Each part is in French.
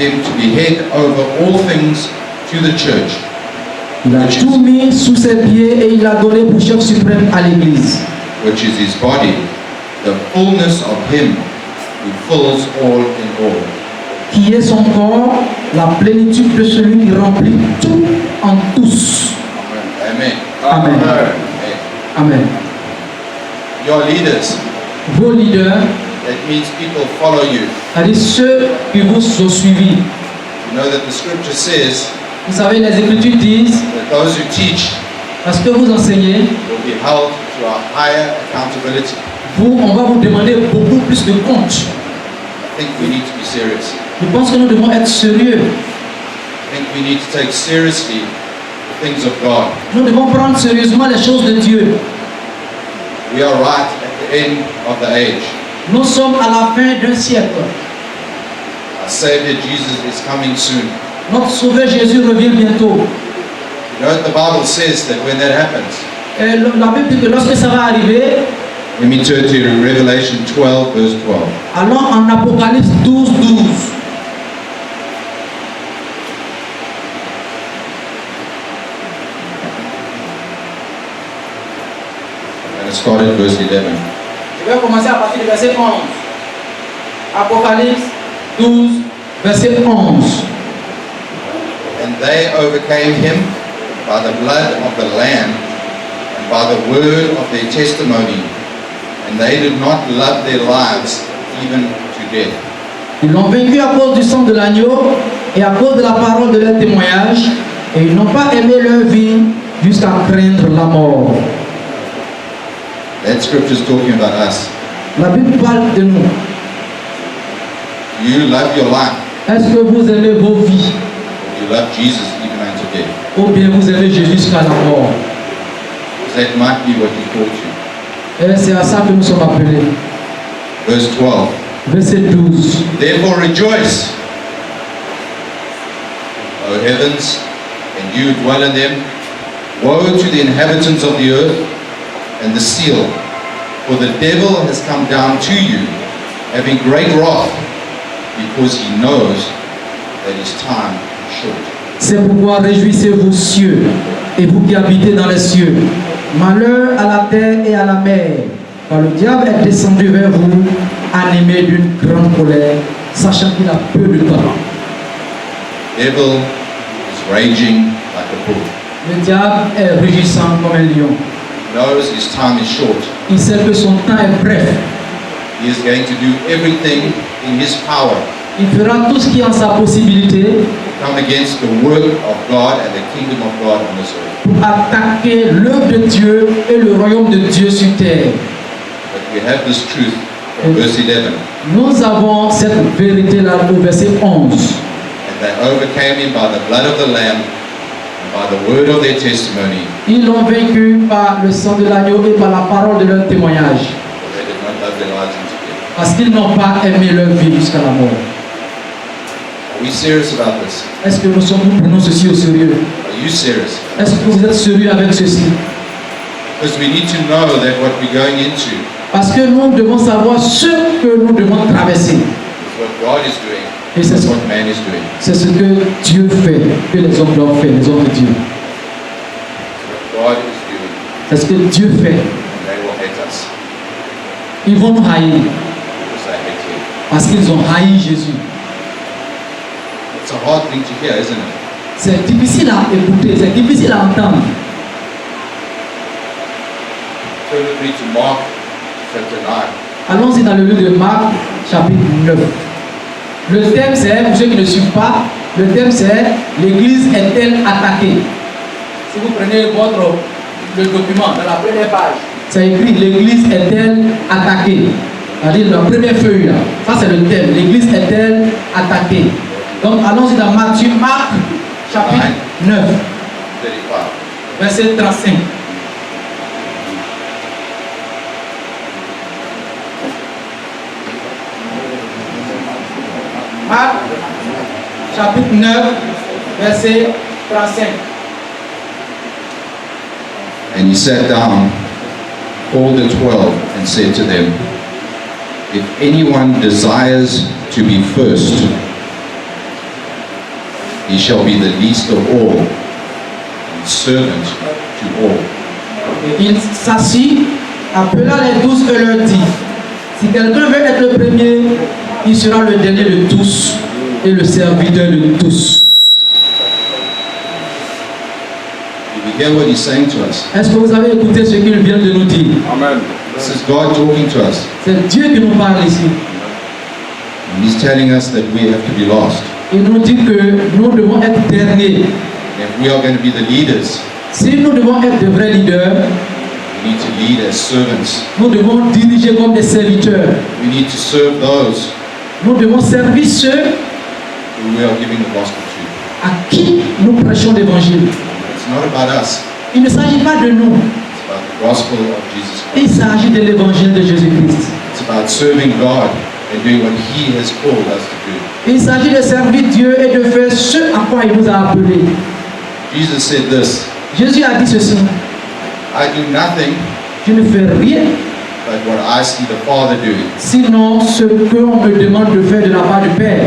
him to be head over all things to the church, Il a tout mis sous ses pieds et il l'a donné pour chef suprême à l'Église, which is his body, the fullness of him who fills all in all. qui est son corps, la plénitude de celui qui remplit tout en tous. Amen. Amen. Amen. Amen. Your leaders, Vos leaders, that means people follow you. c'est-à-dire ceux qui vous ont suivis. You know that the scripture says Vous savez, les Écritures disent, that those who teach parce que vous enseignez, will be held to a higher accountability. on va vous demander beaucoup plus de comptes. I think we need to be serious. Je pense que nous devons être sérieux. I think we need to take seriously the things of God. Nous devons prendre sérieusement les choses de Dieu. We are right at the end of the age. Nous sommes à la fin d'un siècle. Our Savior Jesus is coming soon. Notre Sauveur Jésus revient bientôt. You know what the Bible says that when that happens? Et la Bible dit que lorsque ça va arriver, Let me turn to Revelation 12, verse 12. allons en Apocalypse 12, 12. And it started at verse 11. Je vais commencer à partir du verset 11. Apocalypse 12, verset 11. And they overcame him by the blood of the Lamb and by the word of their testimony. And they did not love their lives even to death. Ils l'ont vaincu à cause du sang de l'agneau et à cause de la parole de leur témoignage, et ils n'ont pas aimé leur vie jusqu'à craindre la mort. That scripture is talking about us. La Bible parle de nous. You love your life, Est-ce que vous aimez vos vies or you love Jesus even unto death. ou bien vous aimez Jésus jusqu'à la mort? That might be what he taught you. Et c'est à ça que nous sommes appelés. Verse 12. Verset 12. Therefore rejoice, O heavens, and you who dwell in them. Woe to the inhabitants of the earth and the seal, for the devil has come down to you, having great wrath, because he knows that his time is short. C'est pourquoi réjouissez-vous cieux, et vous qui habitez dans les cieux. Malheur à la terre et à la mer, car le diable est descendu vers vous, animé d'une grande colère, sachant qu'il a peu de temps. Devil is raging like a bull. Le diable est rugissant comme un lion. He knows his time is short. Il sait que son temps est bref. He is going to do everything in his power Il fera tout ce qui est en sa possibilité to come against the work of God and the kingdom of God on this earth. pour attaquer l'œuvre de Dieu et le royaume de Dieu sur terre. But we have this truth from verse 11. Nous avons cette vérité-là au verset 11. And they overcame him by the blood of the Lamb and by the word of their testimony, Ils l'ont vaincu par le sang de l'agneau et par la parole de leur témoignage, for they did not love their lives unto death. parce qu'ils n'ont pas aimé leur vie jusqu'à la mort. Are we serious about this? Est-ce que nous prenons ceci au sérieux? Are you serious? Est-ce que vous êtes sérieux avec ceci? Because we need to know that what we're going into Parce que nous devons savoir ce que nous devons traverser. is what God is doing, Et c'est not ce, what man is doing. c'est ce que Dieu fait, que les hommes doivent faire, les hommes de Dieu. What God is doing, C'est ce que Dieu fait. and they will hate us Ils vont nous haïr because they hate him. parce qu'ils ont haï Jésus. It's a hard thing to hear, isn't it? C'est difficile à écouter, c'est difficile à entendre. Turn with me to Mark chapter 9. Allons-y dans le livre de Marc, chapitre 9. Le thème c'est, pour ceux qui ne suivent pas, le thème c'est l'Église est-elle attaquée? Si vous prenez le document dans la première page, c'est écrit l'Église est-elle attaquée? C'est-à-dire la première feuille là. Ça c'est le thème. L'Église est-elle attaquée? Donc allons-y dans Marc, chapitre 9, 35. verset 35. Marc, chapitre 9, verset 35. And he sat down, called the 12, and said to them, If anyone desires to be first, he shall be the least of all, and servant to all. Et il s'assit, appela les 12 et leur dit, si quelqu'un veut être le premier, il sera le dernier de tous et le serviteur de tous. Did we hear what he's saying to us? Est-ce que vous avez écouté ce qu'il vient de nous dire? Amen. This is God talking to us. C'est Dieu qui nous parle ici. And he's telling us that we have to be lost. Il nous dit que nous devons être derniers. If we are going to be the leaders, Si nous devons être de vrais leaders, we need to lead as servants. nous devons diriger comme des serviteurs. We need to serve those Nous devons servir ceux who we are giving the gospel to. à qui nous prêchons l'évangile. It's not about us. Il ne s'agit pas de nous, It's about the gospel of Jesus il Christ. s'agit de l'évangile de Jésus-Christ. It's about serving God and doing what he has called us to do. Il s'agit de servir Dieu et de faire ce à quoi il nous a appelés. Jesus said this, Jésus a dit ceci, I do nothing je ne fais rien, but what I see the Father doing. sinon ce qu'on me demande de faire de la part du Père.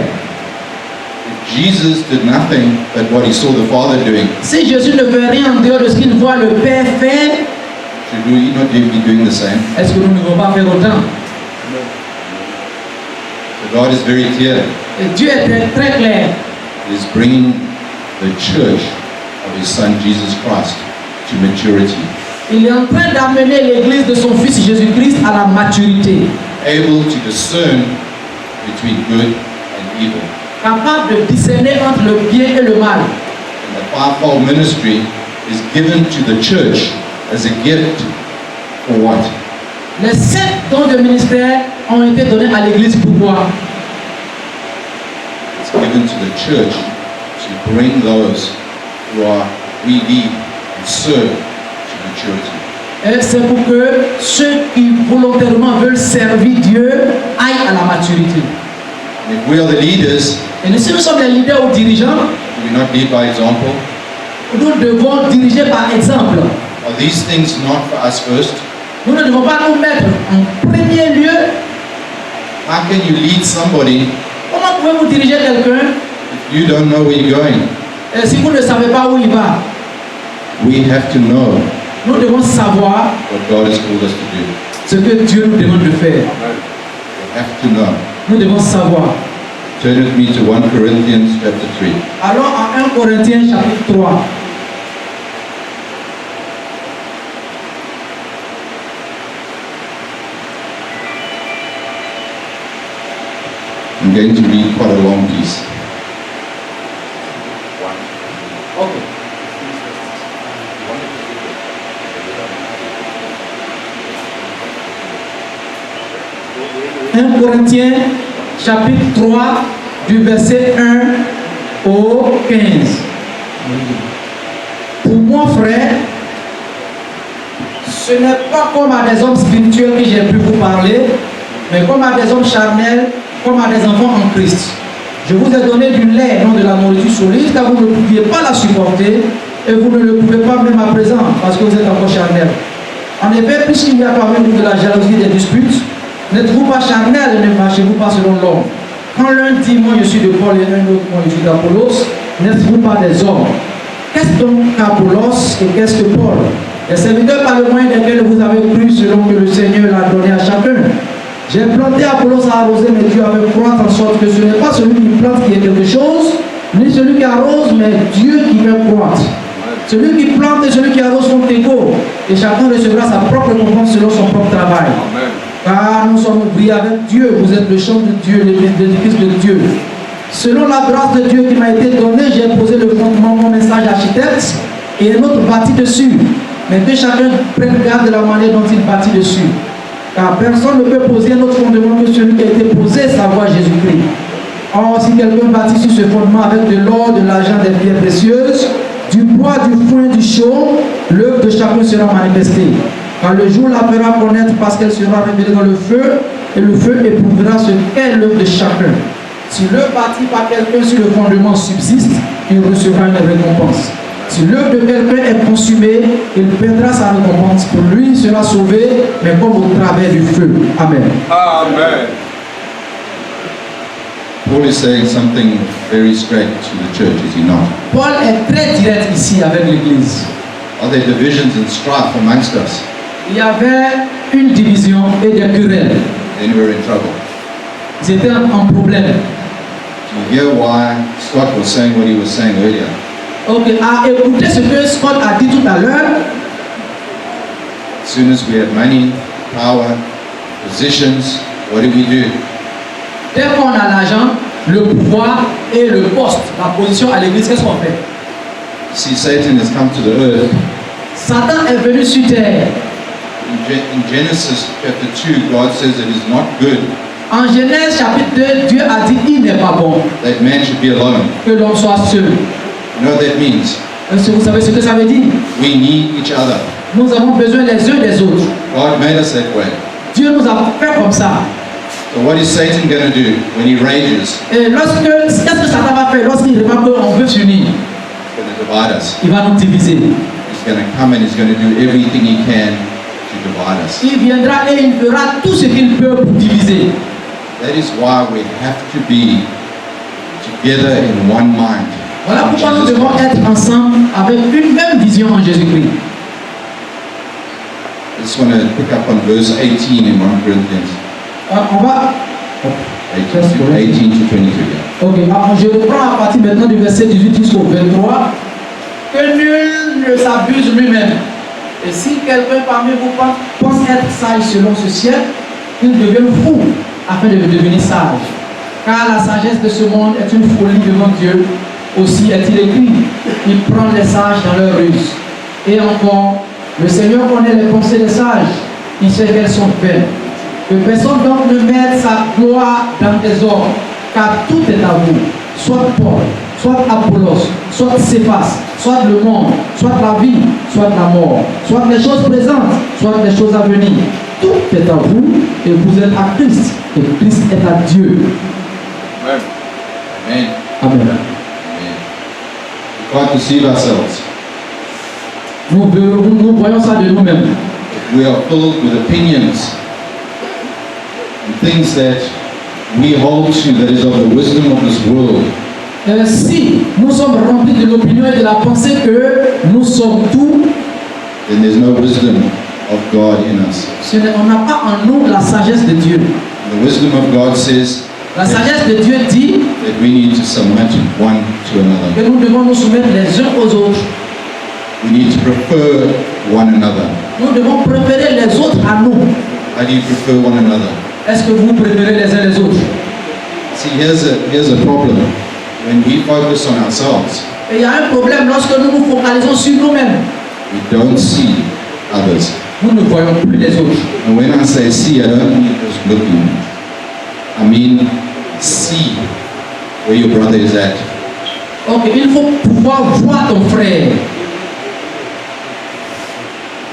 If Jesus did nothing but what he saw the Father doing, Si Jésus ne fait rien en dehors de ce qu'il voit le Père faire, should we not be doing the same? est-ce que nous ne devons pas faire autant? So God is very clear. Et Dieu est très clair. He is bringing the church of his Son Jesus Christ to maturity, Il est en train d'amener l'église de son fils Jésus-Christ à la maturité, able to discern between good and evil. capable de discerner entre le bien et le mal. And the fivefold ministry is given to the church as a gift for what? Les 7 dons de ministère ont été donnés à l'église pourquoi? It's given to the church to bring those who we lead and serve to maturity. Et c'est pour que ceux qui volontairement veulent servir Dieu aillent à la maturité. And if we are the leaders, Et si nous sommes les leaders ou dirigeants, do we not lead by example? nous devons diriger par exemple. Are these things not for us first? Nous ne devons pas nous mettre en premier lieu. How can you lead somebody Comment pouvez-vous diriger quelqu'un if you don't know where you're going? si vous ne savez pas où il va? We have to know Nous devons savoir what God has called us to do. ce que Dieu nous demande de faire. We have to know. Nous devons savoir. Turn with me to 1 Corinthians chapter 3. Allons à 1 Corinthiens chapitre 3. I'm going to read quite a long piece. Okay. 1 Corinthiens chapitre 3 du verset 1 au 15. Pour moi, frère, ce n'est pas comme à des hommes spirituels que j'ai pu vous parler, mais comme à des hommes charnels, comme à des enfants en Christ. Je vous ai donné du lait, non de la nourriture solide, car vous ne pouviez pas la supporter, et vous ne le pouvez pas même à présent, parce que vous êtes encore charnels. En effet, puisqu'il y a parmi vous de la jalousie et des disputes, n'êtes-vous pas charnels et ne marchez-vous pas selon l'homme? Quand l'un dit, moi je suis de Paul, et un autre, moi je suis d'Apollos, n'êtes-vous pas des hommes? Qu'est-ce donc qu'Apollos et qu'est-ce que Paul? Les serviteurs par le moyen desquels vous avez cru selon que le Seigneur l'a donné à chacun. J'ai planté, Apollos a arrosé, mais Dieu a fait croître en sorte que ce n'est pas celui qui plante qui est quelque chose, ni celui qui arrose, mais Dieu qui fait croître. Celui qui plante et celui qui arrose sont égaux, et chacun recevra sa propre récompense selon son propre travail. Amen. Car nous sommes ouvriers avec Dieu, vous êtes le champ de Dieu, l'édifice de Dieu. Selon la grâce de Dieu qui m'a été donnée, j'ai posé le fondement, mon message architecte, et un autre bâti dessus. Mais que chacun prenne garde de la manière dont il bâtit dessus. Car personne ne peut poser un autre fondement que celui qui a été posé, savoir Jésus-Christ. Or, si quelqu'un bâtit sur ce fondement avec de l'or, de l'argent, des pierres précieuses, du bois, du foin, du chaume, l'œuvre de chacun sera manifestée. Car le jour la fera connaître parce qu'elle sera révélée dans le feu, et le feu éprouvera ce qu'est l'œuvre de chacun. Si l'œuvre bâtie par quelqu'un sur le fondement subsiste, il recevra une récompense. Si l'œuvre de quelqu'un est consumée, il perdra sa récompense. Pour lui, il sera sauvé, mais comme au travers du feu. Amen. Amen. Paul is saying something very straight to the church, is he not? Paul est très direct ici avec l'Église. Are there divisions and strife amongst us? Il y avait une division et des querelles. Then we're in trouble. Ils étaient en problème. Do you hear why Scott was saying what he was saying earlier? Ok, à écouter ce que Scott a dit tout à l'heure, As soon as we have money, power, positions, what do? dès qu'on a l'argent, le pouvoir et le poste, la position à l'église, qu'est-ce qu'on fait? See, Satan has come to the earth. Satan est venu sur terre. In Genesis chapter 2, God says it is not good En Genèse chapitre 2, Dieu a dit il n'est pas bon that man should be alone. que l'homme soit seul. You know what that means? Est-ce que vous savez ce que ça veut dire? We need each other. Nous avons besoin les uns des autres. God made us that way. Dieu nous a fait comme ça. So what is Satan going to do when he rages? Et qu'est-ce que Satan va faire lorsqu'il remarque qu'on veut s'unir? He's going to divide us. Il va nous diviser. He's going to come and he's going to do everything he can to divide us. Il viendra et il fera tout ce qu'il peut pour diviser. That is why we have to be together in one mind. Voilà in pourquoi nous Jesus devons Christ. être ensemble avec une même vision en Jésus-Christ. I just want to pick up on verse 18 in 1 Corinthians On va. 18 to 23. Yeah. Ok, alors je reprends à partir maintenant du verset 18 jusqu'au 23. Que nul ne s'abuse lui-même. Et si quelqu'un parmi vous pense être sage selon ce siècle, qu'il devienne fou afin de devenir sage. Car la sagesse de ce monde est une folie devant Dieu. Aussi est-il écrit, il prend les sages dans leur ruse. Et encore, le Seigneur connaît les pensées des sages, il sait qu'elles sont vaines. Que personne donc ne mette sa gloire dans tes ordres, car tout est à vous, soit Paul, soit Apollos, soit Céphas, soit le monde, soit la vie, soit la mort, soit les choses présentes, soit les choses à venir. Tout est à vous et vous êtes à Christ, et Christ est à Dieu. Amen. Amen. Amen. Amen. We can't deceive ourselves. Nous voyons ça de nous-mêmes. We are filled with opinions and things that we hold to that is of the wisdom of this world. Si nous sommes remplis de l'opinion et de la pensée que nous sommes tout, Then there's no wisdom of God in us. on n'a pas en nous la sagesse de Dieu. The wisdom of God says La sagesse de Dieu dit that we need to submit one to another. que nous devons nous soumettre les uns aux autres. We need to prefer one another. Nous devons préférer les autres à nous. How do you prefer one another? Est-ce que vous préférez les uns les autres? See, here's a problem. When we focus on ourselves, Et il y a un problème lorsque nous nous focalisons sur nous-mêmes. we don't see others. Nous ne voyons plus les autres. And when I say see, I don't mean just looking. I mean see where your brother is at. Ok, il faut pouvoir voir ton frère.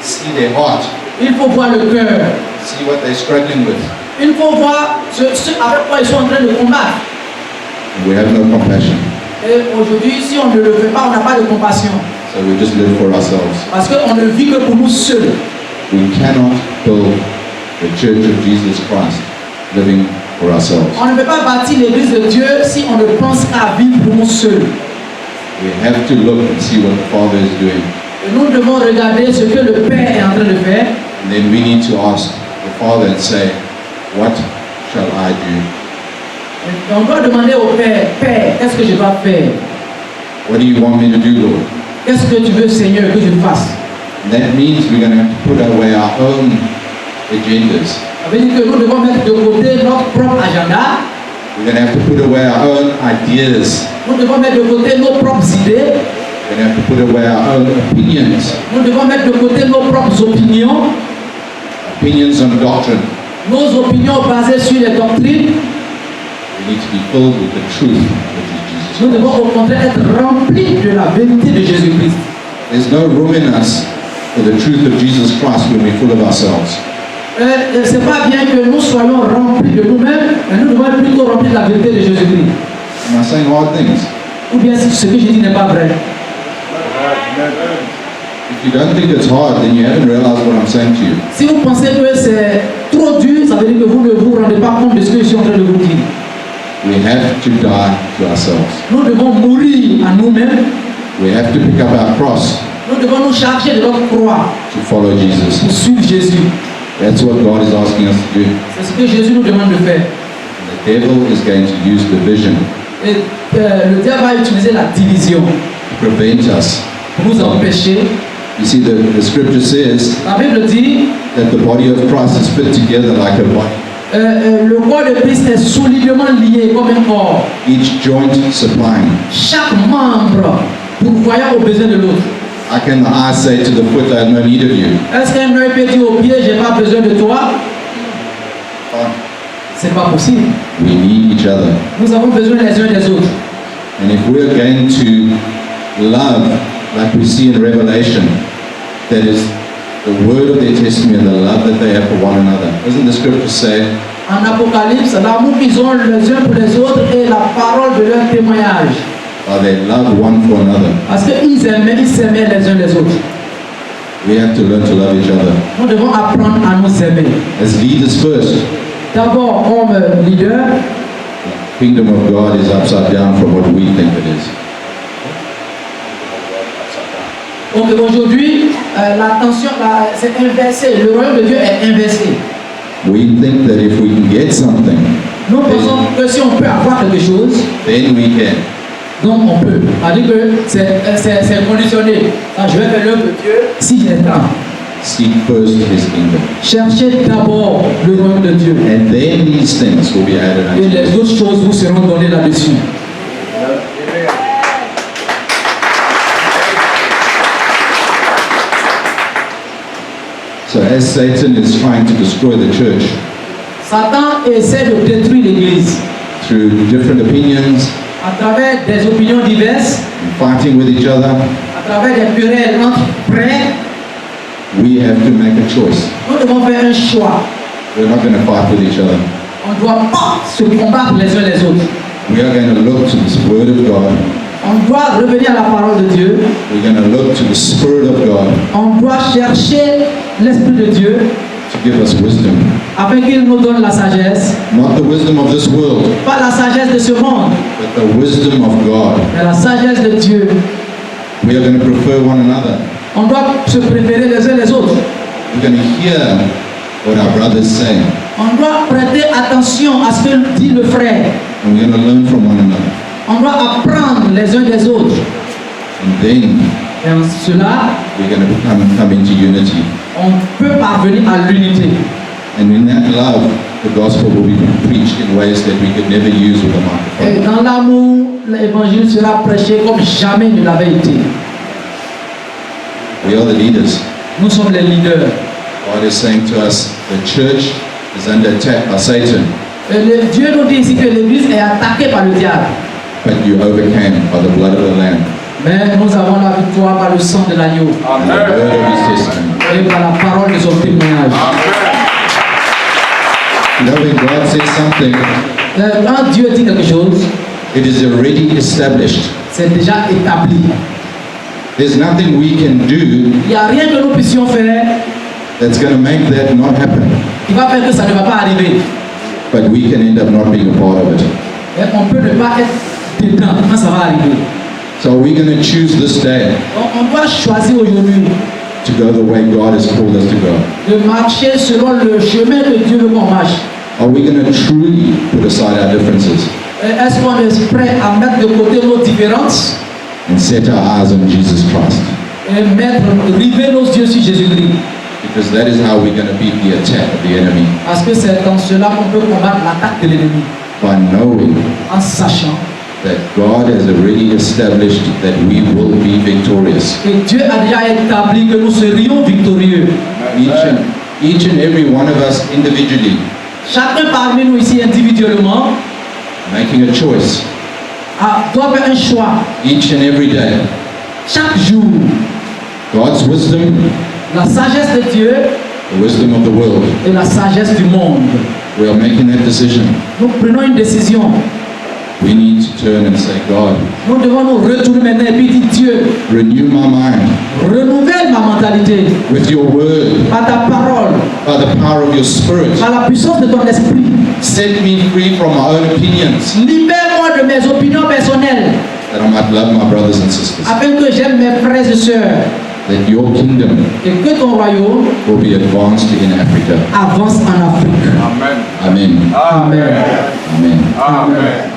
See their heart. Il faut voir le cœur. See what they're struggling with. Il faut voir ce avec quoi ils sont en train de combattre. And we have no compassion. Et aujourd'hui, si on ne le fait pas, on n'a pas de compassion. So we just live for ourselves. Parce qu'on ne vit que pour nous seuls. We cannot build the church of Jesus Christ living for ourselves. On ne peut pas bâtir l'église de Dieu si on ne pense qu'à vivre pour nous seuls. We have to look and see what the Father is doing. Et nous devons regarder ce que le Père est en train de faire. And then we need to ask the Father and say, what shall I do? Et on doit demander au Père, Père, qu'est-ce que je dois faire? What do you want me to do, Lord? Qu'est-ce que tu veux, Seigneur, que je fasse? And that means we're going to have to put away our own agendas. Ça veut dire que nous devons mettre de côté notre propre agenda. We're going to have to put away our own ideas. Nous devons mettre de côté nos propres idées. We're going to have to put away our own opinions. Nous devons mettre de côté nos propres opinions. Opinions on doctrine. Nos opinions basées sur les doctrines. We need to be filled with the truth, which is Jesus Nous devons Christ. au contraire être remplis de la vérité de Jésus-Christ. There's no room in us for the truth of Jesus Christ when we're full of ourselves. C'est pas bien que nous soyons remplis de nous-mêmes, mais nous devons être plutôt remplis de la vérité de Jésus-Christ. Am I saying hard things? Ou bien si ce que je dis n'est pas vrai. If you don't think it's hard, then you haven't realized what I'm saying to you. Si vous pensez que c'est trop dur, ça veut dire que vous ne vous rendez pas compte de ce que je suis en train de vous dire. We have to die to ourselves. Nous devons mourir à nous-mêmes. We have to pick up our cross Nous devons nous charger de notre croix to follow Jesus. pour suivre Jésus. That's what God is asking us to do. C'est ce que Jésus nous demande de faire. The devil is going to use division Et le diable va utiliser la division to prevent us. pour nous empêcher. You see, the scripture says La Bible dit that the body of Christ is fit together like a body. le corps de Christ est solidement lié comme un corps. Each joint supplying. Chaque membre pourvoyant aux besoins de l'autre. How can the eye say to the foot, I have no need of you? Est-ce qu'un œil peut dire au pied, j'ai pas besoin de toi? C'est pas possible. We need each other. Nous avons besoin les uns des autres. And if we're going to love, like we see in Revelation, that is the word of their testimony and the love that they have for one another. Doesn't the scripture say, En Apocalypse, l'amour qu'ils ont les uns pour les autres et la parole de leur témoignage. they love one for another? Parce qu'ils s'aimaient les uns les autres. We have to learn to love each other. Nous devons apprendre à nous aimer. As leaders first, D'abord, comme leader, the kingdom of God is upside down from what we think it is. donc aujourd'hui, la tension, c'est inversé. Le royaume de Dieu est inversé. We think that if we can get something, Nous pensons que si on peut avoir quelque chose, then we can. donc on peut. C'est-à-dire que c'est conditionné. Ah, je vais faire l'œuvre de Dieu si j'ai le temps. Seek first his kingdom. Cherchez d'abord le royaume de Dieu. And then these things will be added Et unto les you. autres choses vous seront données là-dessus. So as Satan is trying to destroy the church Satan essaie de détruire l'Église through different opinions, à travers des opinions diverses, and fighting with each other, à travers des querelles entre frères. we have to make a choice. Nous devons faire un choix. We're not going to fight with each other. On ne doit pas se combattre les uns les autres. We are going to look to this word of God. On doit revenir à la parole de Dieu. We're going to look to the Spirit of God On doit chercher l'Esprit de Dieu to give us wisdom. afin qu'il nous donne la sagesse. Not the wisdom of this world, Pas la sagesse de ce monde, but the wisdom of God. mais la sagesse de Dieu. We are going to prefer one another. On doit se préférer les uns les autres. We're going to hear what our brother's saying. On doit prêter attention à ce que dit le frère. And we're going to learn from one another. On doit apprendre les uns des autres. And then Et en cela, we're going to come into unity. on peut parvenir à l'unité. And in that love, the gospel will be preached in ways that we could never use with a Et microphone. dans l'amour, l'évangile sera prêché comme jamais ne l'avait été. We are the leaders. Nous sommes les leaders. God is saying to us, the church is under attack by Satan, Et Dieu nous dit ici que l'Église est attaquée par le diable. but you overcame by the blood of the Lamb Mais nous avons la victoire par le sang de l'agneau and the word of his testimony. et par la parole de son témoignage. You know, when God says something, Quand Dieu dit quelque chose, it is already established. c'est déjà établi. There's nothing we can do Il n'y a rien que nous puissions faire that's going to make that not happen, qui va faire que ça ne va pas arriver. but we can end up not being a part of it. Et on peut ne pas être dedans quand ça va arriver. So we're going to choose this day On doit choisir aujourd'hui to go the way God has called us to go. de marcher selon le chemin que Dieu veut qu'on marche. Are we going to truly put aside our differences Est-ce qu'on est prêt à mettre de côté nos différences and set our eyes on Jesus Christ? et river nos yeux sur Jésus-Christ? Because that is how we're going to beat the attack of the enemy, Parce que c'est dans cela qu'on peut combattre l'attaque de l'ennemi. by knowing En sachant that God has already established that we will be victorious. que Dieu a déjà établi que nous serions victorieux. Each and every one of us individually Chacun parmi nous ici individuellement making a choice doit faire un choix each and every day. chaque jour. God's wisdom, La sagesse de Dieu the wisdom of the world. et la sagesse du monde. We are making that decision. Nous prenons une décision. We need to turn and say, God, Nous devons nous retourner maintenant et puis dire Dieu, renew my mind renouvelle ma mentalité with your word. par ta parole. by the power of your Spirit. par la puissance de ton esprit. Set me free from my own opinions, Libère-moi de mes opinions personnelles, that I might love my brothers and sisters. afin que j'aime mes frères et sœurs, That your kingdom et que ton royaume will be advanced in Africa. avance en Afrique. Amen. Amen. Amen. Amen. Amen.